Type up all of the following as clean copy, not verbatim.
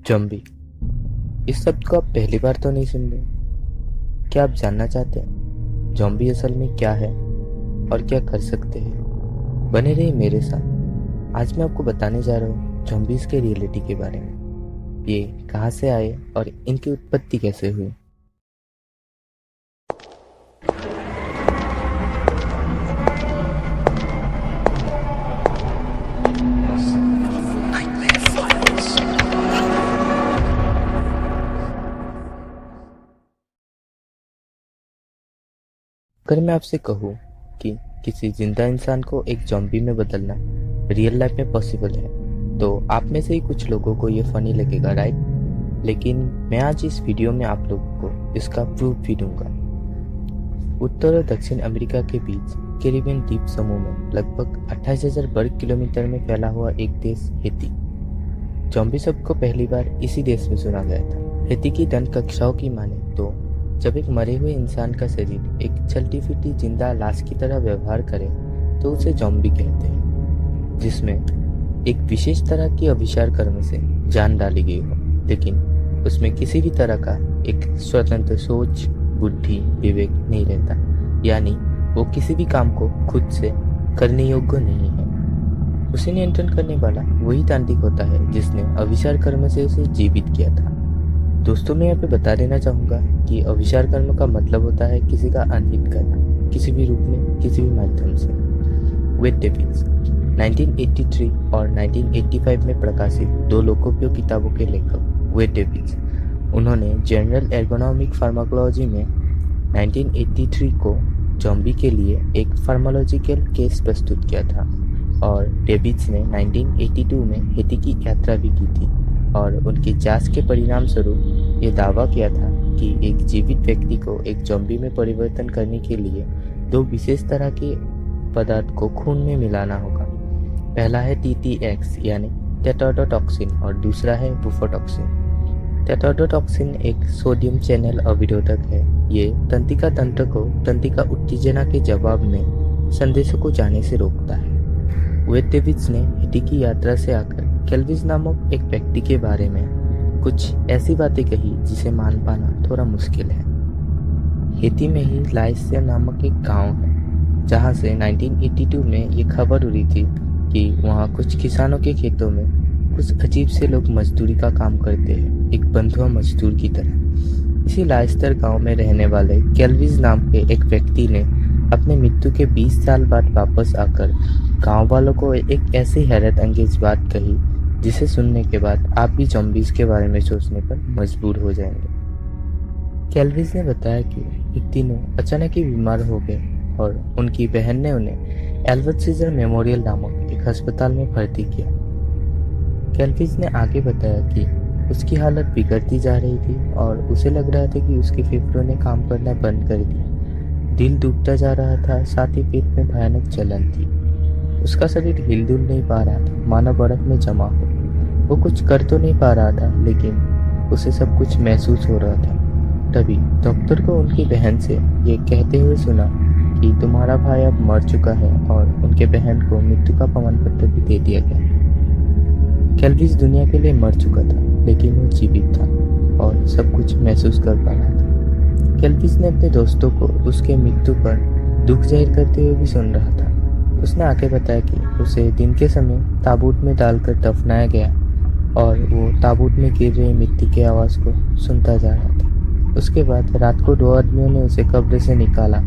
Zombie. इस शब्द को आप पहली बार तो नहीं सुन रहे। क्या आप जानना चाहते हैं ज़ॉम्बी असल में क्या है और क्या कर सकते हैं? बने रहिए मेरे साथ। आज मैं आपको बताने जा रहा हूँ ज़ॉम्बीज के रियलिटी के बारे में। ये कहाँ से आए और इनकी उत्पत्ति कैसे हुई। अगर मैं आपसे कहूँ कि किसी जिंदा इंसान को एक ज़ॉम्बी में बदलना रियल लाइफ में पॉसिबल है, तो आप में से ही कुछ लोगों को ये फनी लगेगा, राइट? लेकिन मैं आज इस वीडियो में आप लोगों को इसका प्रूफ भी दूंगा। उत्तर और दक्षिण अमेरिका के बीच कैरिबियन द्वीप समूह में लगभग 28,000 वर्ग किलोमीटर में फैला हुआ एक देश हैती। ज़ॉम्बी शब्द को पहली बार इसी देश में सुना गया था। हैती की दंत कक्षाओं की माने तो जब एक मरे हुए इंसान का शरीर एक चलती फिरती जिंदा लाश की तरह व्यवहार करे तो उसे ज़ॉम्बी कहते हैं, जिसमें एक विशेष तरह की अभिशार कर्म से जान डाली गई हो, लेकिन उसमें किसी भी तरह का एक स्वतंत्र सोच, बुद्धि, विवेक नहीं रहता, यानी वो किसी भी काम को खुद से करने योग्य नहीं है। उसे नियंत्रण करने वाला वही तांत्रिक होता है जिसने अभिशार कर्म से उसे जीवित किया था। दोस्तों, मैं यहाँ पे बता देना चाहूँगा कि अभिशार कर्म का मतलब होता है किसी का अनहित करना, किसी भी रूप में, किसी भी माध्यम से। वेट डेविल्स 1983 और 1985 में प्रकाशित दो लोकप्रिय किताबों के लेखक वेट डेविल्स, उन्होंने जर्नल एर्गोनॉमिक फार्माकोलॉजी में 1983 को ज़ॉम्बी के लिए एक फार्माकोलॉजिकल केस प्रस्तुत किया था, और डेविल्स ने 1982 में हैती की यात्रा भी की थी और उनकी जांच के परिणाम स्वरूप ये दावा किया था कि एक जीवित व्यक्ति को एक ज़ॉम्बी में परिवर्तन करने के लिए दो विशेष तरह के पदार्थ को खून में मिलाना होगा। पहला है TTX यानी टेट्राडोटॉक्सिन और दूसरा है बुफोटॉक्सिन। टेट्राडोटॉक्सिन एक सोडियम चैनल अवरोधक है। ये तंत्रिका तंत्र को तंत्रिका उत्तेजना के जवाब में संदेशों को जाने से रोकता है। वेट डेविल्स ने हैती की यात्रा से आकर कैल्विस नामक एक व्यक्ति के बारे में कुछ ऐसी बातें कही जिसे मान पाना थोड़ा मुश्किल है। हैती में ही लाइसिया नामक एक गांव है, जहां से 1982 में ये खबर उड़ी थी कि वहां कुछ किसानों के खेतों में कुछ अजीब से लोग मजदूरी का काम करते हैं, एक बंधुआ मजदूर की तरह। इसी लाइस्टर गांव में रहने वाले कैल्विस नाम के एक व्यक्ति ने अपने मृत्यु के 20 साल बाद वापस आकर गांव वालों को एक ऐसी हैरत अंगेज बात कही जिसे सुनने के बाद आप भी ज़ॉम्बीज के बारे में सोचने पर मजबूर हो जाएंगे। कैल्विस ने बताया कि एक दिन वो अचानक ही बीमार हो गए और उनकी बहन ने उन्हें एल्बर्ट सीजर मेमोरियल नामक एक अस्पताल में भर्ती किया। कैल्विस ने आगे बताया कि उसकी हालत बिगड़ती जा रही थी और उसे लग रहा था कि उसके फेफड़ों ने काम करना बंद कर दिया, दिल डूबता जा रहा था, साथ ही पेट में भयानक जलन थी। उसका शरीर हिलडुल नहीं पा रहा था, मानो बर्फ में जमा हो। वो कुछ कर तो नहीं पा रहा था, लेकिन उसे सब कुछ महसूस हो रहा था। तभी डॉक्टर को उनकी बहन से ये कहते हुए सुना कि तुम्हारा भाई अब मर चुका है, और उनके बहन को मृत्यु का प्रमाण पत्र भी दे दिया गया। कैल्विस दुनिया के लिए मर चुका था, लेकिन वो जीवित था और सब कुछ महसूस कर पा रहा था। कैल्विस ने अपने दोस्तों को उसके मृत्यु पर दुख जाहिर करते हुए भी सुन रहा था। उसने आगे बताया कि उसे दिन के समय ताबूत में डालकर दफनाया गया और वो ताबूत में गिर रही मिट्टी की आवाज़ को सुनता जा रहा था। उसके बाद रात को दो आदमियों ने उसे कब्र से निकाला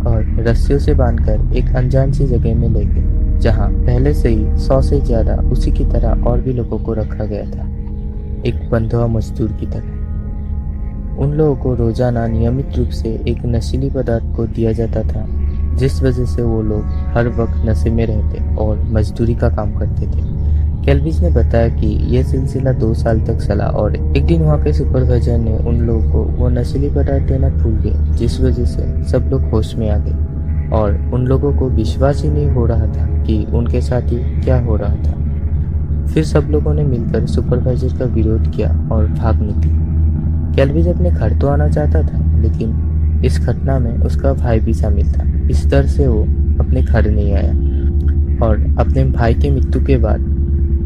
और रस्सियों से बांधकर एक अनजान सी जगह में ले गए, जहाँ पहले से ही 100 से ज़्यादा उसी की तरह और भी लोगों को रखा गया था, एक बंधुआ मजदूर की तरह। उन लोगों को रोजाना नियमित रूप से एक नशीली पदार्थ को दिया जाता था, जिस वजह से वो लोग हर वक्त नशे में रहते और मजदूरी का काम करते थे। कैल्विस ने बताया कि यह सिलसिला 2 साल तक चला और एक दिन वहाँ के सुपरवाइजर ने उन लोगों को वो नशीली पदार्थ देना भूल गए, जिस वजह से सब लोग होश में आ गए और उन लोगों को विश्वास ही नहीं हो रहा था कि उनके साथ ही क्या हो रहा था। फिर सब लोगों ने मिलकर सुपरवाइजर का विरोध किया और भाग निकले। कैल्विस अपने घर तो आना चाहता था, लेकिन इस घटना में उसका भाई भी शामिल था। इस डर से वो अपने घर नहीं आया और अपने भाई के मृत्यु के बाद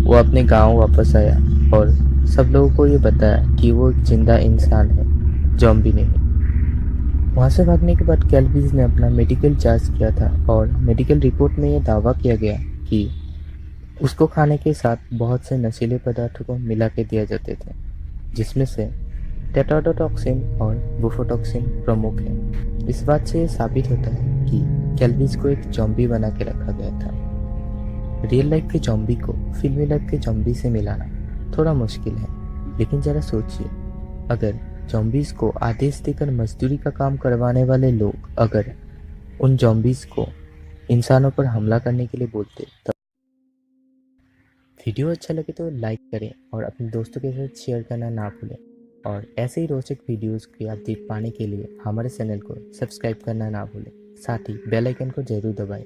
वो अपने गांव वापस आया और सब लोगों को ये बताया कि वो एक जिंदा इंसान है, जॉम्बी नहीं। वहाँ से भागने के बाद कैल्विस ने अपना मेडिकल जांच किया था और मेडिकल रिपोर्ट में यह दावा किया गया कि उसको खाने के साथ बहुत से नशीले पदार्थों को मिला के दिए जाते थे, जिसमें से टेट्राडोटॉक्सिन और बुफोटॉक्सिन प्रमुख हैं। इस बात से ये साबित होता है कि कैल्विस को एक जॉम्बी बना के रखा गया था। रियल लाइफ के जॉम्बी को फिल्मी लाइफ के जॉम्बी से मिलाना थोड़ा मुश्किल है, लेकिन जरा सोचिए, अगर जॉम्बीज को आदेश देकर मजदूरी का काम करवाने वाले लोग अगर उन जॉम्बीज को इंसानों पर हमला करने के लिए बोलते तब। वीडियो अच्छा लगे तो लाइक करें और अपने दोस्तों के साथ शेयर करना ना भूलें। और ऐसे ही रोचक वीडियोस की अपडेट पाने के लिए हमारे चैनल को सब्सक्राइब करना ना भूलें। साथ ही बेल आइकन को जरूर दबाएं